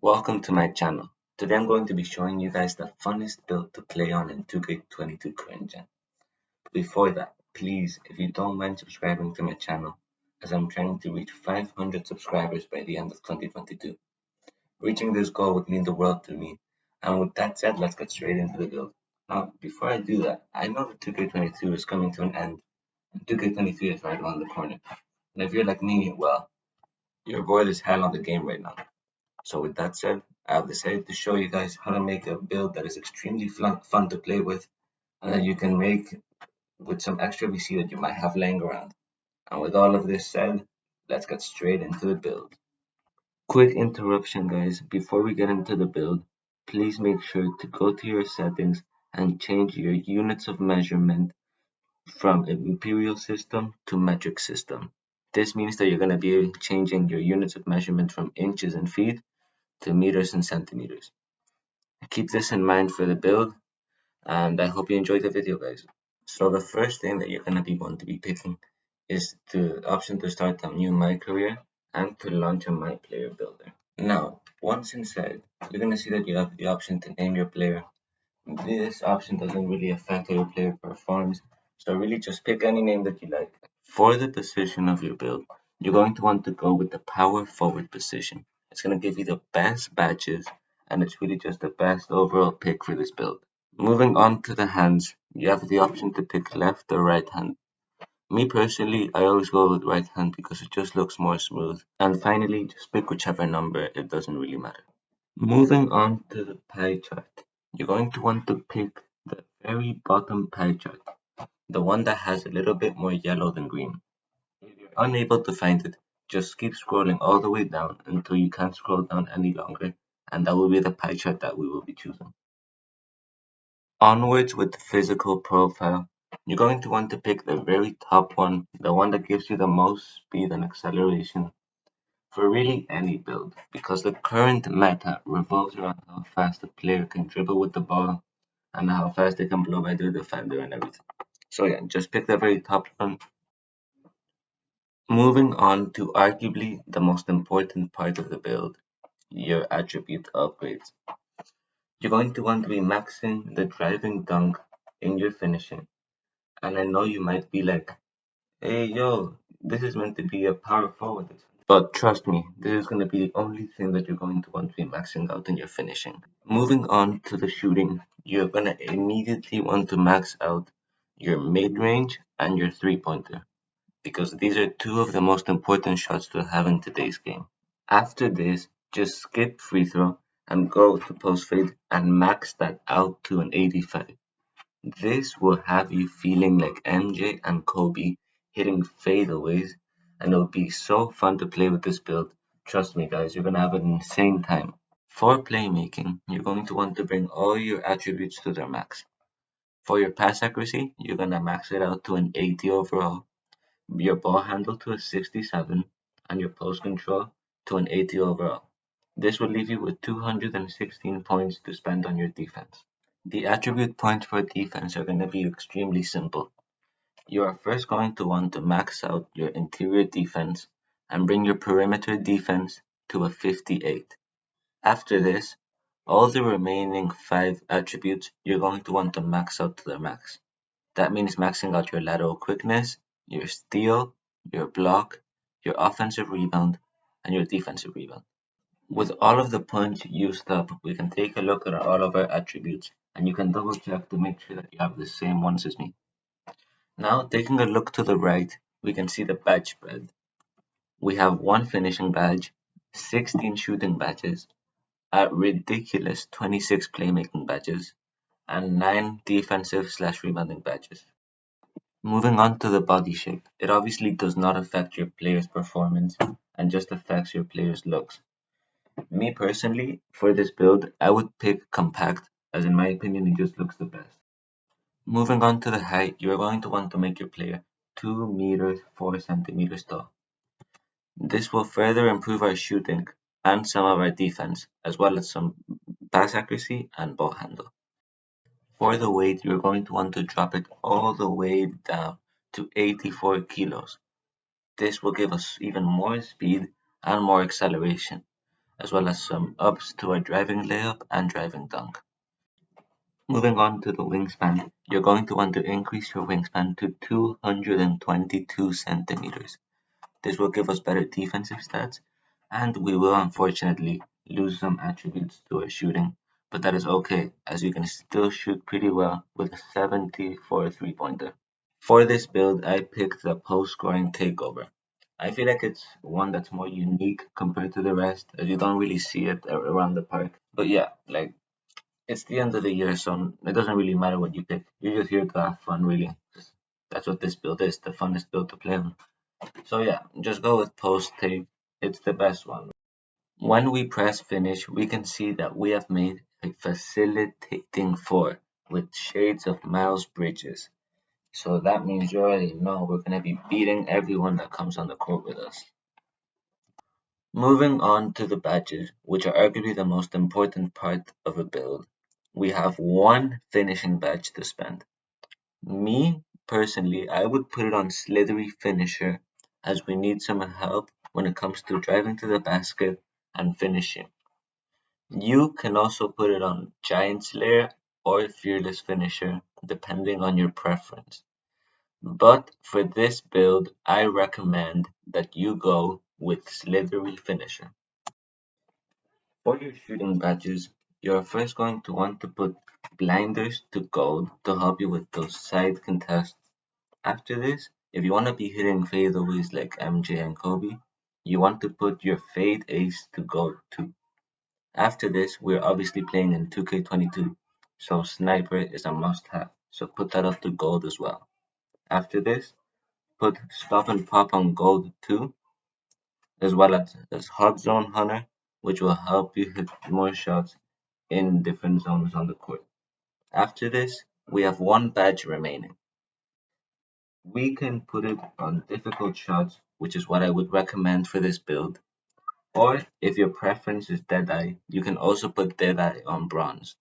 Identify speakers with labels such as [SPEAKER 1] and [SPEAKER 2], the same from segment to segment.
[SPEAKER 1] Welcome to my channel. Today I'm going to be showing you guys the funnest build to play on in 2K22 current gen. Before that, please, if you don't mind subscribing to my channel, as I'm trying to reach 500 subscribers by the end of 2022. Reaching this goal would mean the world to me. And with that said, let's get straight into the build. Now, before I do that, I know that 2K22 is coming to an end, and 2K23 is right around the corner. And if you're like me, well, you're bored as hell on the game right now. So with that said, I have decided to show you guys how to make a build that is extremely fun to play with and that you can make with some extra VC that you might have laying around. And with all of this said, let's get straight into the build. Quick interruption guys, before we get into the build, please make sure to go to your settings and change your units of measurement from imperial system to metric system. This means that you're going to be changing your units of measurement from inches and feet to meters and centimeters. Keep this in mind for the build, and I hope you enjoyed the video guys. So the first thing that you're going to be want to be picking is the option to start a new My Career and to launch a My Player builder. Now, once inside, you're going to see that you have the option to name your player. This option doesn't really affect how your player performs, so really just pick any name that you like. For the position of your build, you're going to want to go with the power forward position. It's going to give you the best badges, and it's really just the best overall pick for this build. Moving on to the hands, you have the option to pick left or right hand. Me personally, I always go with right hand because it just looks more smooth. And finally, just pick whichever number, it doesn't really matter. Moving on to the pie chart, you're going to want to pick the very bottom pie chart, the one that has a little bit more yellow than green. If you're unable to find it, just keep scrolling all the way down until you can't scroll down any longer, and that will be the pie chart that we will be choosing. Onwards with the physical profile, you're going to want to pick the very top one, the one that gives you the most speed and acceleration for really any build, because the current meta revolves around how fast a player can dribble with the ball and how fast they can blow by their defender and everything. So yeah, just pick the very top one. Moving on to arguably the most important part of the build, your attribute upgrades. You're going to want to be maxing the driving dunk in your finishing. And I know you might be like, hey yo, this is meant to be a power forward. But trust me, this is going to be the only thing that you're going to want to be maxing out in your finishing. Moving on to the shooting, you're going to immediately want to max out your mid-range and your three-pointer, because these are two of the most important shots to have in today's game. After this, just skip free throw and go to post fade and max that out to an 85. This will have you feeling like MJ and Kobe hitting fadeaways, and it'll be so fun to play with this build. Trust me guys, you're gonna have an insane time. For playmaking, you're going to want to bring all your attributes to their max. For your pass accuracy, you're gonna max it out to an 80 overall, your ball handle to a 67, and your post control to an 80 overall. This will leave you with 216 points to spend on your defense. The attribute points for defense are going to be extremely simple. You are first going to want to max out your interior defense and bring your perimeter defense to a 58. After this, all the remaining 5 attributes you're going to want to max out to their max. That means maxing out your lateral quickness, your steal, your block, your offensive rebound, and your defensive rebound. With all of the points used up, we can take a look at all of our attributes, and you can double check to make sure that you have the same ones as me. Now, taking a look to the right, we can see the badge spread. We have 1 finishing badge, 16 shooting badges, a ridiculous 26 playmaking badges, and 9 defensive/rebounding badges. Moving on to the body shape, it obviously does not affect your player's performance and just affects your player's looks. Me personally, for this build, I would pick compact, as in my opinion it just looks the best. Moving on to the height, you are going to want to make your player 2 meters 4 centimeters tall. This will further improve our shooting and some of our defense, as well as some pass accuracy and ball handle. For the weight, you're going to want to drop it all the way down to 84 kilos. This will give us even more speed and more acceleration. as well as some ups to our driving layup and driving dunk. Moving on to the wingspan, you're going to want to increase your wingspan to 222 centimeters. This will give us better defensive stats, and we will unfortunately lose some attributes to our shooting, but that is okay, as you can still shoot pretty well with a 70 for a three-pointer. For this build, I picked the post-scoring takeover. I feel like it's one that's more unique compared to the rest, as you don't really see it around the park. But yeah, like, it's the end of the year, so it doesn't really matter what you pick. You're just here to have fun, really. That's what this build is, the funnest build to play on. So yeah, just go with post tape. It's the best one. When we press finish, we can see that we have made a facilitating four with shades of Miles Bridges. So that means you already know we're going to be beating everyone that comes on the court with us. Moving on to the badges, which are arguably the most important part of a build. We have one finishing badge to spend. Me, personally, I would put it on Slithery Finisher, as we need some help when it comes to driving to the basket and finishing. You can also put it on Giant Slayer or Fearless Finisher, depending on your preference. But for this build, I recommend that you go with Slithery Finisher. For your shooting badges, you're first going to want to put blinders to gold to help you with those side contests. After this, if you want to be hitting fadeaways like MJ and Kobe, you want to put your fade ace to gold too. After this, we're obviously playing in 2K22, so sniper is a must have, so put that up to gold as well. After this, put stop and pop on gold too, as well as hot zone hunter, which will help you hit more shots in different zones on the court. After this, we have one badge remaining. We can put it on difficult shots, which is what I would recommend for this build. Or if your preference is Deadeye, you can also put Deadeye on bronze.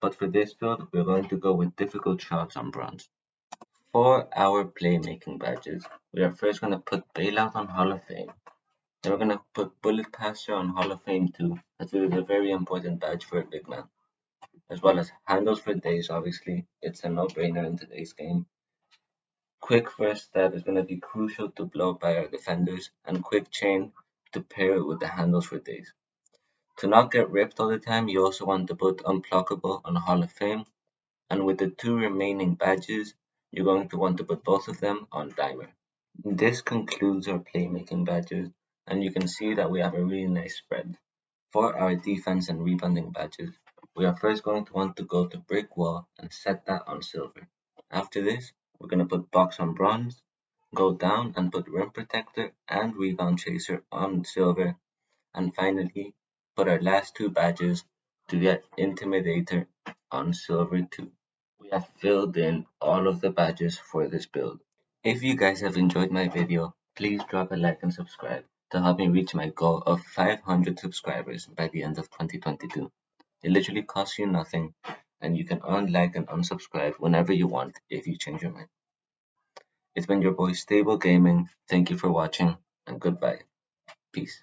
[SPEAKER 1] But for this build, we're going to go with difficult shots on bronze. For our playmaking badges, we are first going to put Bailout on Hall of Fame. Then we're going to put Bullet Passer on Hall of Fame too, as it is a very important badge for a big man. As well as Handles for Days, obviously. It's a no-brainer in today's game. Quick First Step is going to be crucial to blow up by our defenders, and Quick Chain to pair it with the Handles for Days. To not get ripped all the time, you also want to put Unpluckable on Hall of Fame, and with the two remaining badges, you're going to want to put both of them on Dimer. This concludes our playmaking badges, and you can see that we have a really nice spread. For our defense and rebounding badges, we are first going to want to go to Brick Wall and set that on silver. After this, we're going to put Box on bronze, go down and put Rim Protector and Rebound Chaser on silver, and finally put our last two badges to get Intimidator on silver too. We have filled in all of the badges for this build. If you guys have enjoyed my video, please drop a like and subscribe to help me reach my goal of 500 subscribers by the end of 2022. It literally costs you nothing, and you can unlike and unsubscribe whenever you want if you change your mind. It's been your boy Stable Gaming. Thank you for watching, and goodbye. Peace.